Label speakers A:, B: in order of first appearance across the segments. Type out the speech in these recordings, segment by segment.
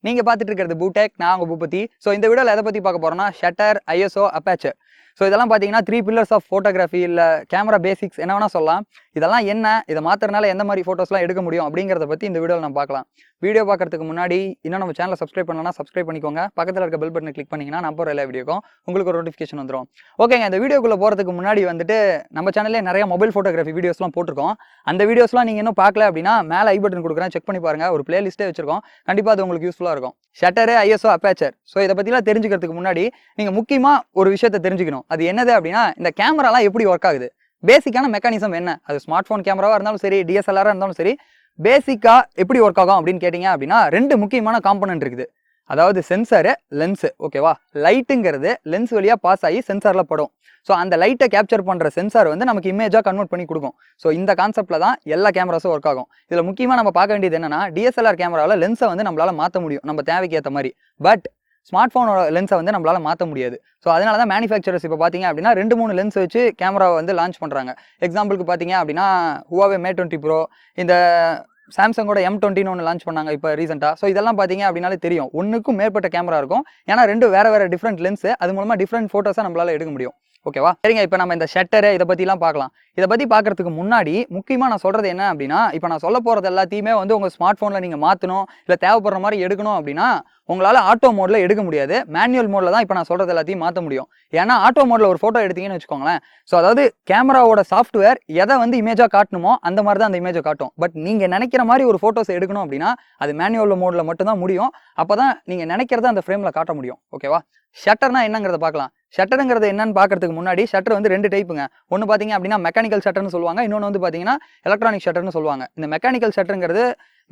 A: நீங்க பார்த்துட்டு இருக்கிறது பூடெக், நான் உங்க பூபதி. ஸோ இந்த வீடியோவில் எதை பற்றி பார்க்க போறோம்னா ஷட்டர், ஐஎஸ்ஓ, அப்பாச்சர். ஸோ இதெல்லாம் பார்த்தீங்கன்னா 3 pillars ஆஃப் ஃபோட்டோகிராஃபி இல்லை கேமரா பேசிக்ஸ் என்ன வேணா சொல்லலாம். இதெல்லாம் என்ன, இதை மாத்திரனால எந்த மாதிரி ஃபோட்டோஸ்லாம் எடுக்க முடியும் அப்படிங்கிறத பற்றி இந்த வீடியோவில் நம்ம பார்க்கலாம். வீடியோ பார்க்கறதுக்கு முன்னாடி இன்னும் நம்ம சேனலை சப்ஸ்கிரைப் பண்ணலன்னா சப்ஸ்கிரைப் பண்ணிக்கோங்க. பக்கத்தில் இருக்க பெல் பட்டனை கிளிக் பண்ணிங்கன்னா நம்ம ஒரு எல்லா வீடியோக்கும் உங்களுக்கு ஒரு நோட்டிஃபிகேஷன் வந்துடும். ஓகேங்க, இந்த வீடியோக்குள்ளே போகிறதுக்கு முன்னாடி வந்துட்டு நம்ம சேனல்லே நிறைய மொபைல் ஃபோட்டோகிராஃபி வீடியோஸ்லாம் போட்டிருக்கோம். அந்த வீடியோஸ்லாம் நீங்கள் இன்னும் பார்க்கல அப்படின்னா மேலே ஐ பட்டன் கொடுக்குறேன், செக் பண்ணி பாருங்க. ஒரு பிளேலிஸ்ட்டே வச்சிருக்கோம், கண்டிப்பாக அது உங்களுக்கு யூஸ்ஃபுல்லாக இருக்கும். Shutter, ISO, aperture. ஸோ இதை பற்றிலாம் தெரிஞ்சுக்கிறதுக்கு முன்னாடி நீங்கள் முக்கியமாக ஒரு விஷயத்தை தெரிஞ்சுக்கணும். அது என்னது அப்படின்னா, இந்த கேமராலாம் எப்படி ஒர்க் ஆகுது, பேசிக்கான மெக்கானிசம் என்ன. அது ஸ்மார்ட் ஃபோன் கேமராவாக இருந்தாலும் சரி, டிஎஸ்எல்ஆராக இருந்தாலும் சரி, பேசிக்காக எப்படி ஒர்க் ஆகும் அப்படின்னு கேட்டிங்க அப்படின்னா 2 முக்கியமான காம்பனன்ட் இருக்குது. அதாவது சென்சாரு, லென்ஸு. ஓகேவா, லைட்டுங்கிறது லென்ஸ் வழியாக பாஸ் ஆகி சென்சாரில் படும். ஸோ அந்த லைட்டை கேப்சர் பண்ணுற சென்சார் வந்து நமக்கு இமேஜாக கன்வெர்ட் பண்ணி கொடுக்கும். ஸோ இந்த கான்செப்ட்டில் தான் எல்லா கேமராஸும் ஒர்க் ஆகும். இதில் முக்கியமாக நம்ம பார்க்க வேண்டியது என்னன்னா, டிஎஸ்எல்ஆர் கேமராவில் லென்ஸை வந்து நம்மளால் மாற்ற முடியும் நம்ம தேவைக்கு ஏற்ற மாதிரி. பட் ஸ்மார்ட் ஃபோனோட லென்ஸை வந்து நம்மளால் மாற்ற முடியாது. ஸோ அதனால தான் மேனுஃபேக்சரர்ஸ் இப்போ பார்த்தீங்க அப்படின்னா 2-3 லென்ஸ் வச்சு கேமராவை வந்து லான்ச் பண்ணுறாங்க. எக்ஸாம்பிளுக்கு பார்த்தீங்க அப்படின்னா Huawei Mate 20 Pro, இந்த சாம்சங்கோட M20 ஒன்று லான்ச் பண்ணாங்க இப்போ ரீசெண்டாக. ஸோ இதெல்லாம் பார்த்தீங்க அப்படின்னாலே தெரியும், ஒன்றுக்கும் மேற்பட்ட கேமரா இருக்கும். ஏன்னா 2 வேறு டிஃப்ரெண்ட் லென்ஸு, அது மூலமாக டிஃப்ரெண்ட் ஃபோட்டோஸாக நம்மளால் எடுக்க முடியும். ஓகேவா, சரிங்க. இப்போ நம்ம இந்த ஷட்டரு இதை பற்றிலாம் பார்க்கலாம். இதை பற்றி பார்க்கறதுக்கு முன்னாடி முக்கியமாக நான் சொல்கிறது என்ன அப்படின்னா, இப்போ நான் சொல்ல போகிறது எல்லாத்தையுமே வந்து உங்கள் ஸ்மார்ட் ஃபோனில் நீங்கள் மாற்றணும் இல்லை தேவைப்படுற மாதிரி எடுக்கணும் அப்படின்னா உங்களால் ஆட்டோ மோடில் எடுக்க முடியாது. மேனுவல் மோடில் தான் இப்போ நான் சொல்கிறது எல்லாத்தையும் மாற்ற முடியும். ஏன்னா ஆட்டோ மோடில் ஒரு ஃபோட்டோ எடுத்தீங்கன்னு வச்சுக்கோங்களேன். ஸோ அதாவது கேமராவோட சாஃப்ட்வேர் எதை வந்து இமேஜாக காட்டணுமோ அந்த மாதிரி தான் அந்த இமேஜை காட்டும். பட் நீங்கள் நினைக்கிற மாதிரி ஒரு ஃபோட்டோஸ் எடுக்கணும் அப்படின்னா அது மேனுவல் மோடில் மட்டும்தான் முடியும். அப்போ தான் நீங்கள் நினைக்கிறத அந்த ஃப்ரேமில் காட்ட முடியும். ஓகேவா, ஷட்டர்னா என்னங்கிறத பார்க்கலாம். ஷட்டருங்கிறது என்னன்னு பார்க்கறதுக்கு முன்னாடி ஷட்டர் வந்து 2 டைப்புங்க. ஒன்று பார்த்தீங்க அப்படின்னா மெக்கானிக்கல் ஷட்டர்னு சொல்லுவாங்க, இன்னொன்று வந்து பார்த்தீங்கன்னா எலக்ட்ரானிக் ஷட்டர்னு சொல்லுவாங்க. இந்த மெக்கானிக்கல் ஷட்டருங்கிறது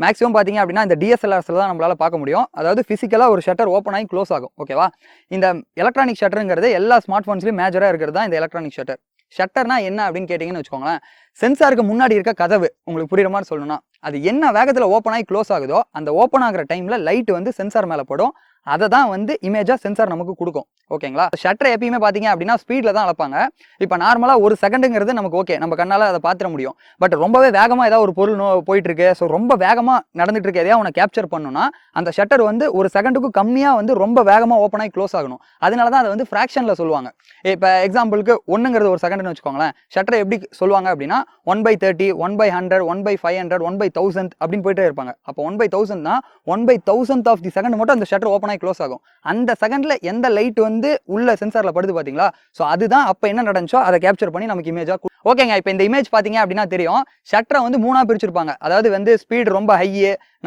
A: மேக்ஸிமம் பார்த்தீங்க அப்படின்னா இந்த டிஎஸ்எல்ஆர்ஸில் தான் நம்மளால் பார்க்க முடியும். அதாவது ஃபிசிக்கலாக ஒரு ஷட்டர் ஓப்பன் ஆகி க்ளோஸ் ஆகும். ஓகேவா, இந்த எலக்ட்ரானிக் ஷட்டருங்கிறது எல்லா ஸ்மார்ட் ஃபோன்ஸ்லையும் மேஜராக இருக்கிறது தான் இந்த எலக்ட்ரானிக் ஷட்டர். ஷட்டர்னா என்ன அப்படின்னு கேட்டிங்கன்னு வச்சுக்கோங்களேன், சென்சாருக்கு முன்னாடி இருக்க கதவு. உங்களுக்கு புரியுற மாதிரி சொல்லணும்னா, அது என்ன வேகத்தில் ஓப்பன் ஆகி க்ளோஸ் ஆகுதோ அந்த ஓப்பன் ஆகிற டைமில் லைட் வந்து சென்சார் மேலே படும். அதை தான் வந்து இமேஜாக சென்சார் நமக்கு கொடுக்கும். ஓகேங்களா, ஷட்டர் எப்பயுமே பார்த்தீங்க அப்படின்னா ஸ்பீடில் தான் அளப்பாங்க. இப்போ நார்மலாக 1 செகண்டுங்கிறது நமக்கு ஓகே, நம்ம கண்ணால் அதை பார்த்துட முடியும். பட் ரொம்பவே வேகமாக ஏதாவது ஒரு பொருள் போயிட்டு இருக்கு, ஸோ ரொம்ப வேகமாக நடந்துட்டு இருக்கு, எதையா அவனை கேப்சர் பண்ணணும்னா அந்த ஷட்டர் வந்து 1 செகண்டுக்கு கம்மியாக வந்து ரொம்ப வேகமாக ஓப்பன் ஆகி க்ளோஸ் ஆகணும். அதனால தான் அதை வந்து ஃப்ராக்ஷனில் சொல்லுவாங்க. இப்போ எக்ஸாம்பிளுக்கு 1ங்கிறது 1 செகண்ட்னு வச்சுக்கோங்களேன். ஷட்டரை எப்படி சொல்லுவாங்க அப்படின்னா 1/30, 1/100, 1/500, 1/1000 அப்படின்னு போயிட்டே இருப்பாங்க. அப்போ 1/1000னா 1/1000th ஆஃப் தி செகண்ட் மட்டும் அந்த ஷட்டர் ஓப்பன் க்ளோஸ் ஆகும். அந்த செகண்ட்ல எந்த லைட் வந்து உள்ள சென்சார்ல படுது பாத்தீங்களா, சோ அதுதான் அப்ப என்ன நடந்துச்சோ அதை கேப்சர் பண்ணி நமக்கு இமேஜா. ஓகேங்க, இப்போ இந்த இமேஜ் பாத்தீங்க அப்படின்னா தெரியும், ஷட்டரை வந்து 3ஆ பிரிச்சிருப்பாங்க. அதாவது வந்து ஸ்பீடு ரொம்ப ஹை,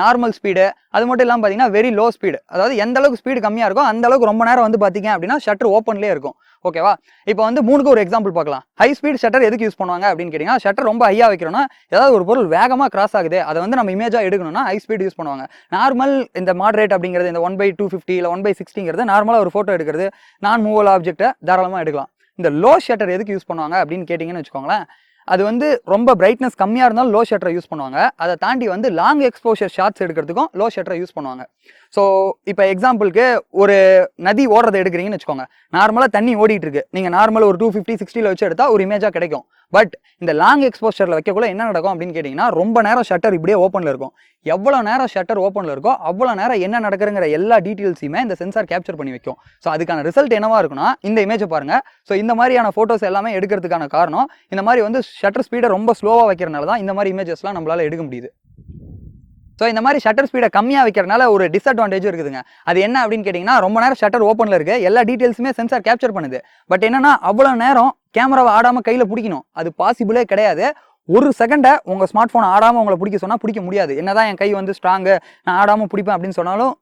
A: நார்மல் ஸ்பீடு, அது மட்டும் இல்லாமல் பார்த்தீங்கன்னா வெரி லோ ஸ்பீடு. அதாவது எந்த அளவுக்கு ஸ்பீடு கம்மியாக இருக்கும் அந்த அளவுக்கு ரொம்ப நேரம் வந்து பார்த்தீங்க அப்படின்னா ஷட்டர் ஓப்பன்லேயே இருக்கும். ஓகேவா, இப்போ வந்து 3க்கு ஒரு எக்ஸாம்பிள் பார்க்கலாம். ஹை ஸ்பீட் ஷட்டர் எதுக்கு யூஸ் பண்ணுவாங்க அப்படின்னு கேட்டிங்கன்னா, ஷட்டர் ரொம்ப ஹையாக வைக்கிறோம்னா ஏதாவது ஒரு பொருள் வேகமாக கிராஸ் ஆகுது அதை வந்து நம்ம இமேஜாக எடுக்கணும்னா ஹை ஸ்பீட் யூஸ் பண்ணுவாங்க. நார்மல் இந்த மாடரேட் அப்படிங்கிறது இந்த 1/250 இல்லை 1/60ங்கிறது நார்மலாக ஒரு ஃபோட்டோ எடுக்கிறது, நான் மூவல் ஆப்ஜெக்டை தாராளமாக எடுக்கலாம். இந்த லோ ஷட்டர் எதுக்கு யூஸ் பண்ணுவாங்க அப்படின்னு கேட்டிங்கன்னு வச்சுக்கோங்களேன், அது வந்து ரொம்ப பிரைட்னஸ் கம்மியாக இருந்தாலும் லோ ஷட்டரை யூஸ் பண்ணுவாங்க. அதை தாண்டி வந்து லாங் எக்ஸ்போஷர் ஷாட்ஸ் எடுக்கிறதுக்கும் லோ ஷட்டரை யூஸ் பண்ணுவாங்க. ஸோ இப்போ எக்ஸாம்பிளுக்கு ஒரு நதி ஓடுறதை எடுக்கிறீங்கன்னு வச்சுக்கோங்க. நார்மலாக தண்ணி ஓடிட்டு இருக்கு, நீங்கள் நார்மல் ஒரு 250-60 வச்சு எடுத்தால் ஒரு இமேஜாக கிடைக்கும். பட் இந்த லாங் எக்ஸ்போஷரில் வைக்கக்குள்ள என்ன நடக்கும் அப்படின்னு கேட்டிங்கன்னா, ரொம்ப நேரம் ஷட்டர் இப்படியே ஓப்பனில் இருக்கும். எவ்வளோ நேரம் ஷட்டர் ஓப்பனில் இருக்கோ அவ்வளோ நேரம் என்ன நடக்குதுங்கிற எல்லா டீட்டெயில்ஸையுமே இந்த சென்சார் கேப்சர் பண்ணி வைக்கும். ஸோ அதுக்கான ரிசல்ட் என்னவா இருக்குன்னா இந்த இமேஜை பாருங்கள். ஸோ இந்த மாதிரியான ஃபோட்டோஸ் எல்லாமே எடுக்கிறதுக்கான காரணம் இந்த மாதிரி வந்து ஷட்டர் ஸ்பீடை ரொம்ப ஸ்லோவாக வைக்கிறனால தான் இந்த மாதிரி இமேஜஸ்லாம் நம்மளால் எடுக்க முடியுது. ஸோ இந்த மாதிரி ஷட்டர் ஸ்பீடை கம்மியாக வைக்கிறனால ஒரு டிஸ்அட்வான்டேஜும் இருக்குதுங்க. அது என்ன அப்படின்னு கேட்டிங்கன்னா, ரொம்ப நேரம் ஷட்டர் ஓப்பனில் இருக்குது, எல்லா டீட்டெயில்ஸுமே சென்சார் கேப்சர் பண்ணுது. பட் என்னன்னா அவ்வளோ நேரம் கேமராவை ஆடாமல் கையில் பிடிக்கணும், அது பாசிபிளே கிடையாது. 1 செகண்டை உங்கள் ஸ்மார்ட் ஃபோன் ஆடாமல் உங்களை பிடிக்க சொன்னால் பிடிக்க முடியாது. என்னதான் என் கை வந்து ஸ்ட்ராங்கு, நான் ஆடாமல் பிடிப்பேன் அப்படின்னு சொன்னாலும்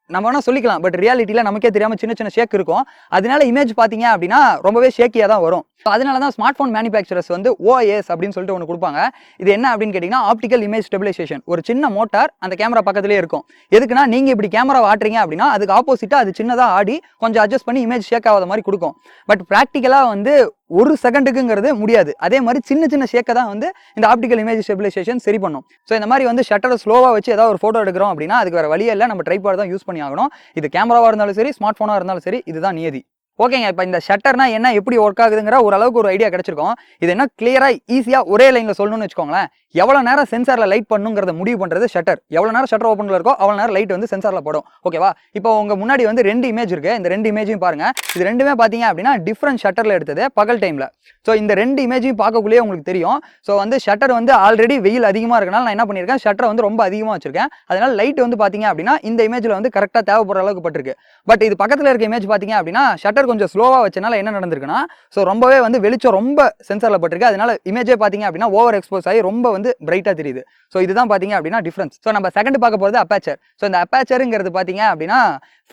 A: நம்ம வேணா சொல்லிக்கலாம். பட் ரியாலிட்டியில் நமக்கே தெரியாமல் சின்ன சின்ன ஷேக் இருக்கும். அதனால இமேஜ் பார்த்தீங்க அப்படின்னா ரொம்பவே ஷேக்கியாக தான் வரும். ஸோ அதனால தான் ஸ்மார்ட் ஃபோன் மேனுஃபேக்சரர்ஸ் வந்து OIS அப்படின்னு சொல்லிட்டு ஒன்று கொடுப்பாங்க. இது என்ன அப்படின்னு கேட்டிங்கன்னா, ஆப்டிக்கல் இமேஜ் ஸ்டெபிலைசேஷன். ஒரு சின்ன மோட்டார் அந்த கேமரா பக்கத்துலேயே இருக்கும். எதுக்குன்னா, நீங்கள் இப்படி கேமரா ஆட்டுறீங்க அப்படின்னா அதுக்கு ஆப்போசிட்டாக அது சின்னதாக ஆடி கொஞ்சம் அட்ஜஸ்ட் பண்ணி இமேஜ் ஷேக் ஆகாத மாதிரி கொடுக்கும். பட் ப்ராக்டிக்கலாக வந்து 1 செகண்டுக்குங்கிறது முடியாது. அதே மாதிரி சின்ன சின்ன ஷேக்கை தான் வந்து இந்த ஆப்டிக்கல் இமேஜ் ஸ்டெபிலைசேஷன் சரி பண்ணும். ஸோ இந்த மாதிரி வந்து ஷட்டரை ஸ்லோவாக வச்சு ஏதாவது ஒரு ஃபோட்டோ எடுக்கிறோம் அப்படின்னா அதுக்கு வேறு வழியே இல்லை, நம்ம ட்ரைபாட் தான் யூஸ் பண்ணி ஆகணும். இது கேமராவாக இருந்தாலும் சரி, ஸ்மார்ட் ஃபோனாக இருந்தாலும் சரி, இதுதான் நியதி. ஓகேங்க, இப்போ இந்த ஷட்டர்னா என்ன, எப்படி ஒர்க் ஆகுதுங்கிற ஓரளவுக்கு ஒரு ஐடியா கிடைச்சிருக்கும். இது என்ன கிளியரா ஈஸியா ஒரே லைன்ல சொல்லணும்னு வச்சுக்கோங்களேன். எவ்வளவு நேரம் சென்சார்ல லைட் பண்ணுங்கிறத முடிவு பண்றது ஷட்டர். எவ்வளவு நேரம் ஷட்டர் ஓப்பன்ல இருக்கோ அவ்வளவு நேரம் லைட் வந்து சென்சார்ல படும். ஓகேவா? இப்போ உங்க முன்னாடி வந்து 2 இமேஜ் இருக்கு. இந்த 2 இமேஜையும் பாருங்க. இது ரெண்டுமே பாத்தீங்க அப்படின்னா டிஃபரண்ட் ஷட்டர்ல எடுத்தது பகல் டைம்ல. ஸோ இந்த 2 இமேஜையும் பார்க்கக்குள்ளேயே உங்களுக்கு தெரியும். ஸோ வந்து ஷட்டர் வந்து ஆல்ரெடி வெயில் அதிகமா இருக்கனால நான் என்ன பண்ணியிருக்கேன், ஷட்டரை வந்து ரொம்ப அதிகமா வச்சிருக்கேன். அதனால லைட் வந்து பாத்தீங்க அப்படின்னா இந்த இமேஜ்ல வந்து கரெக்டா தேவைப்படுற அளவுக்கு பட்டிருக்கு. பட் இது பக்கத்துல இருக்க இமேஜ் பாத்தீங்க அப்படின்னா ஷட்டர் கொஞ்சம் ஸ்லோவா வச்சனால என்ன நடந்திருக்குன்னா, ஸோ ரொம்பவே வந்து வெளிச்சம் ரொம்ப சென்சார்ல பட்டிருக்கு. அதனால இமேஜே பாத்தீங்க அப்படின்னா ஓவர் எக்ஸ்போஸ் ஆகி ரொம்ப வந்து பிரைட்டா தெரியுது. ஸோ இதுதான் பாத்தீங்க அப்படின்னா டிஃபரன்ஸ். ஸோ நம்ம செகண்ட் பார்க்க போறது அப்பேச்சர். ஸோ இந்த அப்பேச்சருங்கிறது பாத்தீங்க அப்படின்னா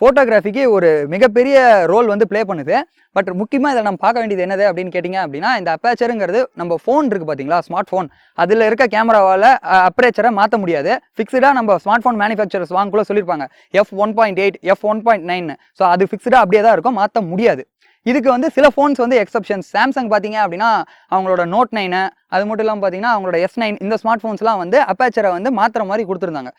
A: போட்டோகிராஃபிக்கு ஒரு மிகப்பெரிய ரோல் வந்து பிளே பண்ணுது. பட் முக்கியமா இதில் நம்ம பார்க்க வேண்டியது என்னது அப்படின்னு கேட்டிங்க அப்படின்னா, இந்த அப்பேச்சருங்கிறது நம்ம ஃபோன் இருக்கு பார்த்தீங்களா, ஸ்மார்ட் ஃபோன், அதில் இருக்க கேமராவால் அப்பேச்சரை மாற்ற முடியாது. ஃபிக்ஸ்டாக நம்ம ஸ்மார்ட் ஃபோன் மேனுஃபேக்சரர்ஸ் வாங்கக்குள்ள சொல்லியிருப்பாங்க F1.8 F1.9. ஸோ அது ஃபிக்ஸ்டாக அப்படியே தான் இருக்கும், மாற்ற முடியாது. இதுக்கு வந்து சில ஃபோன்ஸ் வந்து எக்ஸப்ஷன்ஸ். சாம்சங் பார்த்தீங்க அப்படின்னா அவங்களோட Note 9, அது மட்டும் இல்லாமல் பார்த்தீங்கன்னா அவங்களோட S9 இந்த ஸ்மார்ட் ஃபோன்ஸ்லாம் வந்து அப்பேச்சரை வந்து மாற்றுற மாதிரி கொடுத்துருந்தாங்க.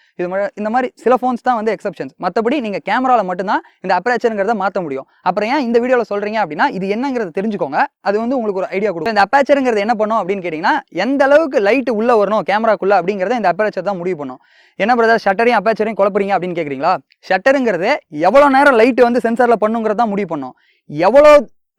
A: இந்த மாதிரி சில ஃபோன்ஸ் தான் வந்து எக்ஸப்ஷன்ஸ். மற்றபடி நீங்கள் கேமராவில் மட்டும்தான் இந்த அப்பேச்சருங்கிறத மாற்ற முடியும். அப்புறம் ஏன் இந்த வீடியோவில் சொல்கிறீங்க அப்படின்னா, இது என்னங்கிறத தெரிஞ்சுக்கோங்க. அது வந்து உங்களுக்கு ஒரு ஐடியா கொடுக்கும். இந்த அப்பேச்சருங்கிறது என்ன பண்ணும் அப்படின்னு கேட்டிங்கன்னா, எந்த அளவுக்கு லைட் உள்ளே வரணும் கேமராக்குள்ளே அப்படிங்கிறத இந்த அப்பேச்சர் தான் முடிவு பண்ணும். என்ன பிரதர் ஷட்டரையும் அப்பேச்சரையும் குழப்பறீங்க அப்படின்னு கேட்குறீங்களா? ஷட்டருங்கிறது எவ்வளோ நேரம் லைட் வந்து சென்சாரில் பண்ணுங்கிறத தான் முடிவு பண்ணும். எவ்வளோ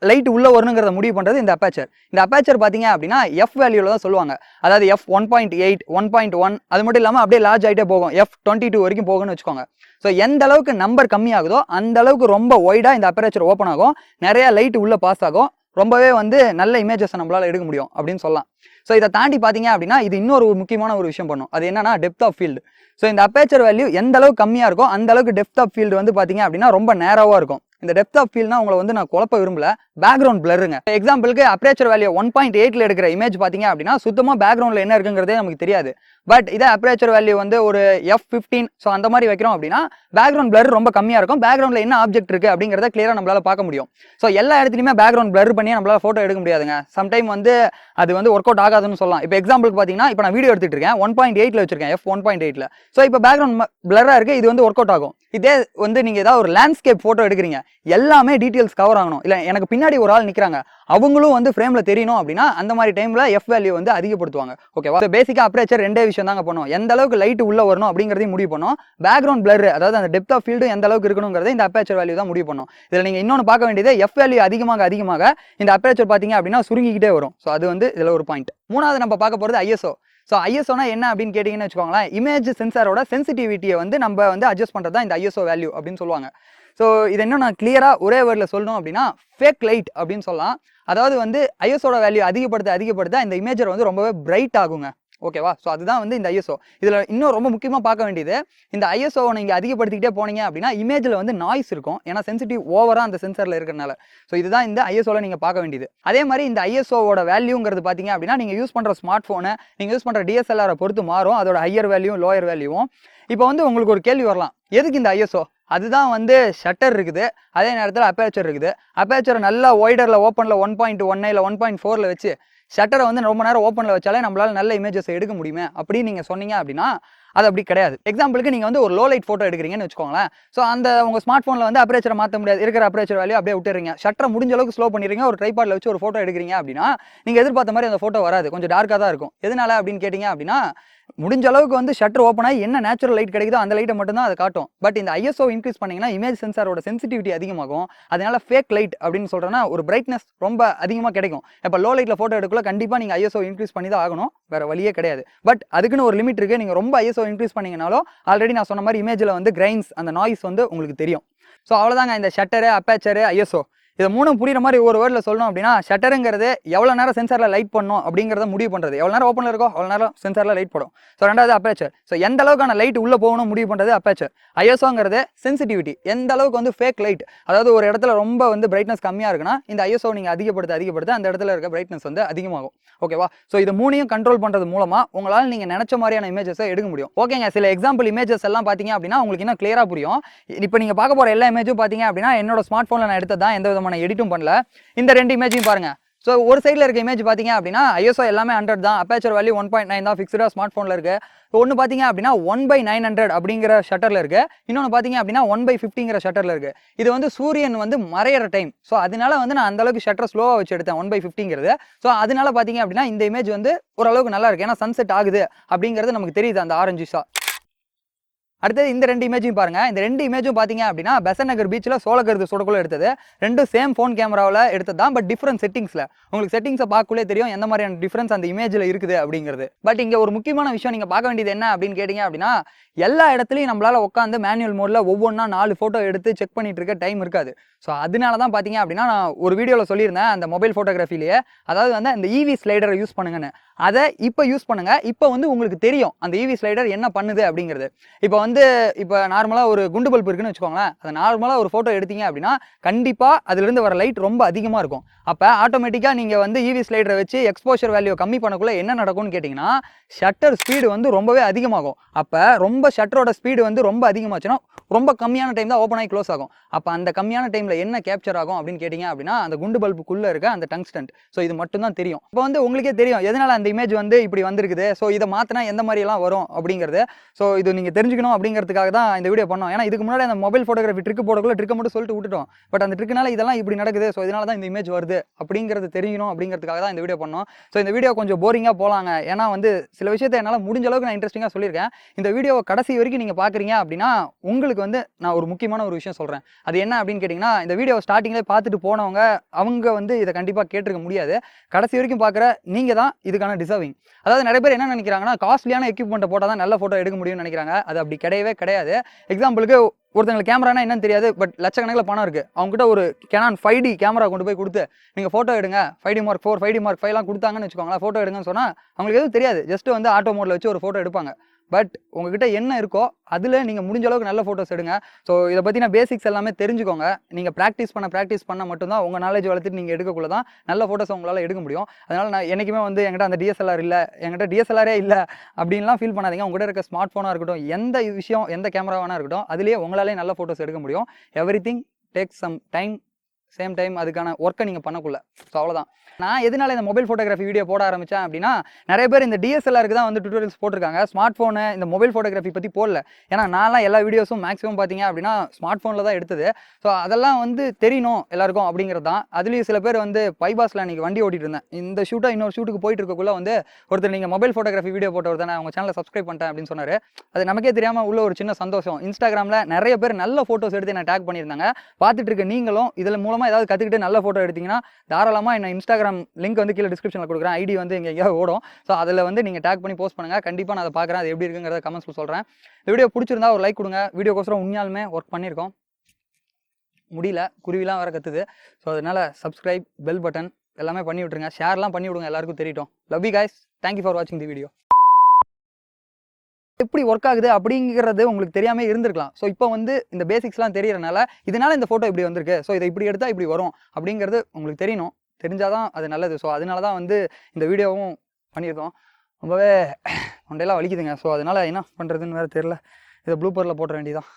A: லைட் உள்ள வரணுங்கிறத முடிவு பண்றது இந்த அப்பேச்சர். இந்த அப்பேச்சர் பாத்தீங்க அப்படின்னா F வேல்யூல தான் சொல்லுவாங்க. அதாவது F1.8 1.1 அது மட்டும் இல்லாம அப்படியே லார்ஜ் ஆகிட்டே போகும். F22 வரைக்கும் போகும்னு வச்சுக்கோங்க. ஸோ எந்த அளவுக்கு நம்பர் கம்மி ஆகுதோ அந்த அளவுக்கு ரொம்ப ஒய்டா இந்த அப்பேச்சர் ஓப்பன் ஆகும், நிறைய லைட் உள்ள பாஸ் ஆகும், ரொம்பவே வந்து நல்ல இமேஜஸ் நம்மளால எடுக்க முடியும் அப்படின்னு சொல்லலாம். ஸோ இதை தாண்டி பார்த்தீங்க அப்படின்னா இது இன்னொரு முக்கியமான ஒரு விஷயம் பண்ணும். அது என்னன்னா டெப்த் ஆஃப் ஃபீல்டு. ஸோ இந்த அப்பேச்சர் வேல்யூ எந்த அளவுக்கு கம்மியாக இருக்கோ அந்த அளவுக்கு டெப்த் ஆஃப் ஃபீல்டு வந்து பார்த்தீங்க அப்படின்னா ரொம்ப நேராவாக இருக்கும். இந்த டெப்த் ஆஃப் ஃபீல்ட்னா உங்களை வந்து நான் குழப்ப விரும்பல, பேக்ரவுண்ட் பிளருங்க. எக்ஸாம்பிளுக்கு அப்பேச்சர் வேல்யூ 1.8ல எடுக்கிற இமேஜ் பார்த்தீங்க அப்படின்னா சுத்தமாக பேக்ரவுண்டில் என்ன இருக்குங்கிறதே நமக்கு தெரியாது. பட் இதே அப்பேச்சர் வேல்யூ வந்து ஒரு F15 ஸோ அந்த மாதிரி வைக்கிறோம் அப்படின்னா பேக்ரவுண்ட் பிளர் ரொம்ப கம்மியாக இருக்கும். பேக்ரவுண்டில் என்ன ஆப்ஜெக்ட் இருக்குது அப்படிங்கிறத கிளியராக நம்மளால பார்க்க முடியும். ஸோ எல்லா இடத்துலையுமே பேக்ரவுண்ட் பிளர் பண்ணி நம்மளால ஃபோட்டோ எடுக்க முடியாதுங்க. சம்டைம் வந்து அது வந்து ஒர்க் அவுட் ஆகாதுன்னு சொல்லலாம். இப்போ எக்ஸாம்பிளுக்கு பார்த்தீங்கன்னா இப்போ நான் வீடியோ எடுத்துட்டு இருக்கேன், 1.8ல வச்சிருக்கேன், F1.8ல. ஸோ இப்போ பேக்ரவுண்ட் பிளராக இருக்கு, இது வந்து ஒர்க் அவுட் ஆகும். இதே வந்து நீங்கள் ஏதாவது ஒரு லேண்ட்ஸ்கேப் ஃபோட்டோ எடுக்கிறீங்க, எல்லாமே டீட்டெயில்ஸ் கவர் ஆகணும். இல்லை எனக்கு பின்னாடி ஒரு ஆள் நிற்கிறாங்க, அவங்களும் வந்து ஃப்ரேமில் தெரியணும் அப்படின்னா அந்த மாதிரி டைமில் F வேல்யூ வந்து அதிகப்படுத்துவாங்க. ஓகேவா? பேசிக்காக அப்பேச்சர் ரெண்டே விஷயம் தாங்க பண்ணும். எந்த அளவுக்கு லைட் உள்ள வரணும் அப்படிங்கிறதையும் முடிவு பண்ணும். பேக்ரவுண்ட் பிளர் அதாவது அந்த டெப்த் ஆஃப் ஃபீல்டு எந்த அளவுக்கு இருக்கணுங்கிறத இந்த அப்பேச்சர் வேல்யூ தான் முடிவு பண்ணும். இதில் நீங்கள் இன்னொன்று பார்க்க வேண்டியது F வேல்யூ அதிகமாக இந்த அப்பேச்சர் பார்த்தீங்க அப்படின்னா சுருங்கிக்கிட்டே வரும். ஸோ அது வந்து இதில் ஒரு பாயிண்ட். மூணாவது நம்ம பார்க்க போகிறது ISO. ஸோ ஐஎஸ்ஓனா என்ன அப்படின்னு கேட்டிங்கன்னு வச்சுக்கோங்களேன், இமேஜ் சென்சாரோட சென்சிட்டிவிட்டியை வந்து நம்ம வந்து அட்ஜஸ்ட் பண்ணுறது தான் இந்த ISO வேல்யூ அப்படின்னு சொல்லுவாங்க. ஸோ இது என்ன நான் கிளியராக ஒரே வேர்டில் சொல்லணும் அப்படின்னா ஃபேக் லைட் அப்படின்னு சொல்லலாம். அதாவது வந்து ஐஎஸ்ஓட வேல்யூ அதிகப்படுத்த இந்த இமேஜர் வந்து ரொம்பவே பிரைட் ஆகுங்க. ஓகேவா? ஸோ அதுதான் வந்து இந்த ISO. இதில் இன்னும் ரொம்ப முக்கியமாக பார்க்க வேண்டியது, இந்த ISOவை நீங்கள் அதிகப்படுத்திக்கிட்டே போனீங்க அப்படின்னா இமேஜில் வந்து நாய்ஸ் இருக்கும். ஏன்னா சென்சிட்டிவ் ஓவராக அந்த சென்சரில் இருக்கிறனால. ஸோ இதுதான் இந்த ISOவில் நீங்கள் பார்க்க வேண்டியது. அதே மாதிரி இந்த ISOவோட வேல்யூங்கிறது பார்த்தீங்க அப்படின்னா நீங்கள் யூஸ் பண்ணுற ஸ்மார்ட் ஃபோனு, நீங்கள் யூஸ் பண்ணுற DSLR பொறுத்து மாறும். அதோட ஹையர் வேல்யூ லோயர் வேல்யூவும். இப்போ வந்து உங்களுக்கு ஒரு கேள்வி வரலாம், எதுக்கு இந்த ISO? அதுதான் வந்து ஷட்டர் இருக்குது, அதே நேரத்தில் அப்பேச்சர் இருக்குது. அப்பேச்சரை நல்லா ஒய்டரில் ஓப்பனில் 1.1 இல்லை 1.4ல வச்சு ஷட்டரை வந்து ரொம்ப நேரம் ஓப்பனில் வச்சாலே நம்மளால நல்ல இமேஜஸ் எடுக்க முடியுமே அப்படின்னு நீங்கள் சொன்னீங்க அப்படின்னா அது அப்படி கிடையாது. எக்ஸாம்பிளுக்கு நீங்கள் வந்து ஒரு லோ லைட் ஃபோட்டோ எடுக்கிறீங்கன்னு வச்சுக்கோங்களேன். ஸோ அந்த உங்கள் ஸ்மார்ட் ஃபோனில் வந்து அப்பேச்சரை மாற்ற முடியாது, இருக்கிற அப்பேச்சர் வேல்யூ அப்படியே விட்டுறீங்க, ஷட்டரை முடிஞ்ச அளவுக்கு ஸ்லோ பண்ணிடுறீங்க, ஒரு ட்ரைபாடில் வச்சு ஒரு ஃபோட்டோ எடுக்கிறீங்க அப்படின்னா நீங்கள் எதிர்பார்த்த மாதிரி அந்த ஃபோட்டோ வராது, கொஞ்சம் டார்க்காக தான் இருக்கும். எதனால அப்படின்னு கேட்டிங்க அப்படின்னா முடிஞ்ச அளவுக்கு வந்து ஷட்டர் ஓப்பன் ஆகி என்ன நேச்சுரல் லைட் கிடைக்குதோ அந்த லைட்டை மட்டும் தான் அதை காட்டும். பட் இந்த ISO இன்க்ரீஸ் பண்ணீங்கன்னா இமேஜ் சென்சாரோட சென்சிட்டிவிட்டி அதிகமாகும். அதனால ஃபேக் லைட் அப்படின்னு சொல்றேன்னா ஒரு பிரைட்னஸ் ரொம்ப அதிகமாக கிடைக்கும். இப்போ லோ லைட்ல ஃபோட்டோ எடுக்கல கண்டிப்பாக நீங்கள் ISO இன்க்ரீஸ் பண்ணி தான் ஆகணும், வேற வழியே கிடையாது. பட் அதுக்குன்னு ஒரு லிமிட் இருக்கு. நீங்கள் ரொம்ப ISO இன்க்ரீஸ் பண்ணீங்கனாலும் ஆல்ரெடி நான் சொன்ன மாதிரி இமேஜில் வந்து கிரைன்ஸ் அந்த நாய்ஸ் வந்து உங்களுக்கு தெரியும். ஸோ அவ்வளோதாங்க இந்த ஷட்டரு, அப்பேச்சரு, ISO இதை மூணும் புரியுற மாதிரி ஒரு வேர்டில் சொல்லணும் அப்படின்னா ஷட்டருங்கிறது எவ்வளோ நேரம் சென்சாரில் லைட் பண்ணும் அப்படிங்கிறத முடிவு பண்ணுறது. எவ்வளோ நேரம் ஓப்பனில் இருக்கோ அவ்வளோ நேரம் சென்சாரில் லைட் படும். ஸோ ரெண்டாவது அப்பேச்சர். ஸோ எந்த அளவுக்கான லைட் உள்ளே போகணும் முடிவு பண்ணுறது அப்பேச்சர். ISOங்கிறது சென்சிட்டிவிட்டி, எந்த அளவுக்கு வந்து ஃபேக் லைட், அதாவது ஒரு இடத்துல ரொம்ப வந்து பிரைட்னஸ் கம்மியாக இருக்குன்னா இந்த ISO நீங்கள் அதிகப்படுத்த அந்த இடத்துல இருக்க பிரைட்னஸ் வந்து அதிகமாகும். ஓகேவா? ஸோ இது மூணையும் கண்ட்ரோல் பண்ணுறது மூலமாக உங்களால் நீங்கள் நினச்ச மாதிரியான இமேஜஸை எடுக்க முடியும். ஓகேங்க, சில எக்ஸாம்பிள் இமேஜஸ் எல்லாம் பார்த்தீங்க அப்படின்னா உங்களுக்கு இன்னும் கிளியராக புரியும். இப்போ நீங்கள் பார்க்க போகிற எல்லா இமேஜும் பார்த்தீங்க அப்படின்னா என்னோட ஸ்மார்ட் ஃபோனில் நான் எடுத்தது தான், எந்த விதமான எடிட்டும் பண்ணல. இந்த 2 இமேஜையும் பாருங்க, ஸோ ஒரு சைடில் இருக்க இமேஜ் பார்த்தீங்க அப்படின்னா ஐஎஸ்ஓ எல்லாமே 100 தான், அப்பேச்சர் வேல்யூ 1.9 தான் ஃபிக்ஸ்டாக ஸ்மார்ட் ஃபோனில் இருக்கு. ஒன்று பார்த்தீங்க அப்படின்னா 1/900 அப்படிங்கிற ஷட்டரில் இருக்கு, இன்னொன்று பார்த்தீங்க அப்படின்னா 1/50ங்கிற ஷட்டரில் இருக்கு. இது வந்து சூரியன் வந்து மறையிற டைம், ஸோ அதனால வந்து நான் அந்த அளவுக்கு ஷட்டரை ஸ்லோவாக வச்சு எடுத்தேன் 1/50ங்கிறது. ஸோ அதனால பார்த்தீங்க அப்படின்னா இந்த இமேஜ் வந்து ஓரளவுக்கு நல்லா இருக்கு, ஏன்னா சன்செட் ஆகுது அப்படிங்கிறது நமக்கு தெரியுது அந்த ஆரஞ்சிஷா. அடுத்தது இந்த 2 இமேஜும் பாருங்க. இந்த 2 இமேஜும் பார்த்தீங்க அப்படின்னா பெசன்ட் நகர் பீச்சில் சோளக்கருது சுடக்குள்ள எடுத்தது. ரெண்டும் சேம் ஃபோன் கேமராவில் எடுத்தது தான், பட் டிஃப்ரெண்ட் செட்டிங்ஸில். உங்களுக்கு செட்டிங்ஸை பார்க்கலே தெரியும் எந்த மாதிரியான டிஃப்ரென்ஸ் அந்த இமேஜில் இருக்குது அப்படிங்கிறது. பட் இங்கே ஒரு முக்கியமான விஷயம் நீங்கள் பார்க்க வேண்டியது என்ன அப்படின்னு கேட்டிங்க அப்படின்னா, எல்லா இடத்துலையும் நம்மளால் உட்காந்து மேனுவல் மோடில் ஒவ்வொன்றா 4 ஃபோட்டோ எடுத்து செக் பண்ணிட்டு இருக்க டைம் இருக்காது. ஸோ அதனால தான் பார்த்தீங்க அப்படின்னா நான் ஒரு வீடியோவில் சொல்லியிருந்தேன் அந்த மொபைல் ஃபோட்டோகிராஃபிலேயே, அதாவது வந்து அந்த இவி ஸ்லைடரை யூஸ் பண்ணுங்கன்னு. அதை இப்போ யூஸ் பண்ணுங்க. இப்போ வந்து உங்களுக்கு தெரியும் அந்த இவி ஸ்லைடர் என்ன பண்ணுது அப்படிங்கிறது. இப்போ நார்மலாக ஒரு குண்டு பல்ப் இருக்குன்னு வச்சுக்கோங்களேன், அதை நார்மலாக ஒரு ஃபோட்டோ எடுத்தீங்க அப்படின்னா கண்டிப்பாக அதுலேருந்து வர லைட் ரொம்ப அதிகமாக இருக்கும். அப்போ ஆட்டோமேட்டிக்காக நீங்கள் வந்து இவி ஸ்லைடரை வச்சு எக்ஸ்போஷர் வேல்யூ கம்மி பண்ணக்குள்ள என்ன நடக்கும்னு கேட்டிங்கன்னா, ஷட்டர் ஸ்பீடு வந்து ரொம்பவே அதிகமாகும். அப்போ ரொம்ப ஷட்டரோட ஸ்பீடு வந்து ரொம்ப அதிகமாச்சுன்னா ரொம்ப கம்மியான டைம் தான் ஓப்பன் ஆகி க்ளோஸ் ஆகும். அப்போ அந்த கம்மியான டைமில் என்ன கேப்சர் ஆகும் அப்படின்னு கேட்டிங்க அப்படின்னா, அந்த குண்டு பல்புக்குள்ளே இருக்க அந்த டங்ஸ்டன். ஸோ இது மட்டும் தான் தெரியும். இப்போ வந்து உங்களுக்கே தெரியும் எதனால் அந்த இமேஜ் வந்து இப்படி வந்திருக்குது, ஸோ இதை மாற்றினா எந்த மாதிரியெல்லாம் வரும் அப்படிங்கிறது. ஸோ இது நீங்கள் தெரிஞ்சுக்கணும் அப்படிங்கிறதுக்காக தான் இந்த வீடியோ பண்ணோம். ஏன்னா இதுக்கு முன்னாடி அந்த மொபைல் ஃபோட்டோகிராஃபி ட்ரிக் போடக்குள்ள ட்ரிக்கை மட்டும் சொல்லிட்டு விட்டுட்டோம். பட் அந்த ட்ரிக்னால இதெல்லாம் இப்படி நடக்குது, ஸோ இதனால தான் இந்த இமேஜ் வருது அப்படிங்கிறது தெரியணும் அப்படிங்கிறதுக்காக தான் இந்த வீடியோ பண்ணோம். ஸோ இந்த வீடியோ கொஞ்சம் போரிங்காக போகலாங்க, ஏன்னா வந்து சில விஷயத்தை என்னால் முடிஞ்ச அளவுக்கு நான் இன்ட்ரெஸ்டிங்காக சொல்லியிருக்கேன். இந்த வீடியோவை கடைசி வரைக்கும் நீங்கள் பார்க்குறீங்க அப்படின்னா உங்களுக்கு வந்து நான் ஒரு முக்கியமான ஒரு விஷயம் சொல்கிறேன். அது என்ன அப்படின்னு கேட்டிங்கன்னா, இந்த வீடியோ ஸ்டார்டிங்லேயே பார்த்துட்டு போனவங்க அவங்க வந்து இதை கண்டிப்பாக கேட்டிருக்க முடியாது. கடைசி வரைக்கும் பார்க்குற நீங்கள் தான் இதுக்கான டிசர்விங். அதாவது நிறைய பேர் என்ன நினைக்கிறாங்கன்னா, காஸ்ட்லியான எக்யூப்மெண்ட்டை போட்டால் தான் நல்ல ஃபோட்டோ எடுக்க முடியும்னு நினைக்கிறாங்க. அது அப்படி கிடையவே கிடையாது. எக்ஸாம்பிளுக்கு ஒருத்தங்களுக்கு கேமரானா என்னன்னு தெரியாது, பட் லட்சக்கணக்கில் பணம் இருக்குது, அவங்ககிட்ட ஒரு Canon 5D கேமரா கொண்டு போய் கொடுத்து நீங்கள் ஃபோட்டோ எடுங்க 5D Mark 4 5D Mark 5 கொடுத்தாங்கன்னு வச்சுக்கோங்களேன், ஃபோட்டோ எடுங்கன்னு சொன்னால் அவங்களுக்கு எதுவும் தெரியாது, ஜஸ்ட் வந்து ஆட்டோ மோடில் வச்சு ஒரு ஃபோட்டோ எடுப்பாங்க. பட் உங்ககிட்ட என்ன இருக்கோ அதில் நீங்கள் முடிஞ்ச அளவுக்கு நல்ல ஃபோட்டோஸ் எடுங்க. ஸோ இதை பற்றின பேசிக்ஸ் எல்லாமே தெரிஞ்சுக்கோங்க. நீங்கள் ப்ராக்டிஸ் பண்ண மட்டும்தான் உங்கள் நாலேஜ் வளர்த்துட்டு நீங்கள் எடுக்கக்குள்ள தான் நல்ல ஃபோட்டோஸ் உங்களால் எடுக்க முடியும். அதனால் நான் என்றைக்குமே வந்து என்கிட்ட அந்த டிஎஸ்எல்ஆர் இல்லை, என்கிட்ட டிஎஸ்எல்ஆரே இல்லை அப்படின்லாம் ஃபீல் பண்ணாதீங்க. உங்கள்கிட்ட இருக்க ஸ்மார்ட் ஃபோனாக இருக்கட்டும், எந்த விஷயம் எந்த கேமராவானா இருக்கட்டும், அதுலேயே உங்களாலே நல்ல ஃபோட்டோஸ் எடுக்க முடியும். Everything takes some time, same time அதுக்கான ஒர்க்கை நீங்கள் பண்ணக்குள்ள. ஸோ அவ்வளோதான். நான் எதனால இந்த மொபைல் ஃபோட்டோகிராஃபி வீடியோ போட ஆரம்பித்தேன் அப்படின்னா, நிறைய பேர் இந்த டிஎஸ்எல்ஆருக்கு தான் வந்து டுட்டோரியல்ஸ் போட்டிருக்காங்க, ஸ்மார்ட் ஃபோனு இந்த மொபைல் ஃபோட்டோகிராஃபி பற்றி போடல. ஏன்னா நான்லாம் எல்லா வீடியோஸும் மேக்ஸிமம் பார்த்தீங்க அப்படின்னா ஸ்மார்ட் ஃபோனில் தான் எடுத்தது. ஸோ அதெல்லாம் வந்து தெரியணும் எல்லாருக்கும் அப்படிங்கிறது தான். அதுலேயும் சில பேர் வந்து பைபாஸில் அன்றைக்கி வண்டி ஓட்டிட்டு இருந்தேன், இந்த ஷூட்டாக இன்னொரு ஷூட்டுக்கு போயிட்டு இருக்கக்குள்ள வந்து ஒருத்தர் நீங்கள் மொபைல் ஃபோட்டோகிராஃபி வீடியோ போட்டவர் தானே, அவங்க சேனலை சப்ஸ்கிரைப் பண்ணிட்டேன் அப்படின்னு சொன்னார். அது நமக்கே தெரியாமல் உள்ள ஒரு சின்ன சந்தோஷம். இன்ஸ்டாகிராமில் நிறைய பேர் நல்ல ஃபோட்டோஸ் எடுத்து என்ன டேக் பண்ணியிருந்தாங்க. பார்த்துட்டு இருக்க நீங்களும் இதில் மூலமாக ஏதாவது கற்றுக்கிட்டு நல்ல ஃபோட்டோ எடுத்தீங்கன்னா தாராளமாக என்ன இன்ஸ்டாகிராம் லிங்க் வந்து கீழே டிஸ்கிரிப்ஷனில் கொடுக்குறேன், ஐடி வந்து இங்கே எங்கேயாவது ஓடும். ஸோ அதில் வந்து நீங்கள் டேக் பண்ணி போஸ்ட் பண்ணுங்கள், கண்டிப்பாக நான் அதை பார்க்குறேன், அது எப்படி இருக்குங்கிறத கமெண்ட்ஸில் சொல்கிறேன். இந்த வீடியோ பிடிச்சிருந்தா ஒரு லைக் கொடுங்க. வீடியோக்கோசரம் உண்மையாலுமே ஒர்க் பண்ணியிருக்கோம், முடியல குருவிலாம் வேறு கற்றுது. ஸோ அதனால் சப்ஸ்கிரைப், பெல் பட்டன் எல்லாமே பண்ணி விட்ருங்க, ஷேர்லாம் பண்ணி விடுங்க, எல்லாருக்கும் தெரியட்டும். Love you guys, thank you for வாட்சிங் தி வீடியோ. எப்படி ஒர்க் ஆகுது அப்படிங்கிறது உங்களுக்கு தெரியாமல் இருந்திருக்கலாம். ஸோ இப்போ வந்து இந்த பேசிக்ஸ்லாம் தெரியறனால இதனால இந்த ஃபோட்டோ இப்படி வந்திருக்கு, ஸோ இதை இப்படி எடுத்தால் இப்படி வரும் அப்படிங்கிறது உங்களுக்கு தெரியணும், தெரிஞ்சாதான் அது நல்லது. ஸோ அதனால தான் வந்து இந்த வீடியோவும் பண்ணியிருக்கோம். ரொம்பவே ஒன்றையெல்லாம் வலிக்குதுங்க. ஸோ அதனால் என்ன பண்ணுறதுன்னு வேறு தெரியல, இதை ப்ளூப்பரில் போட்ட வேண்டியதான்.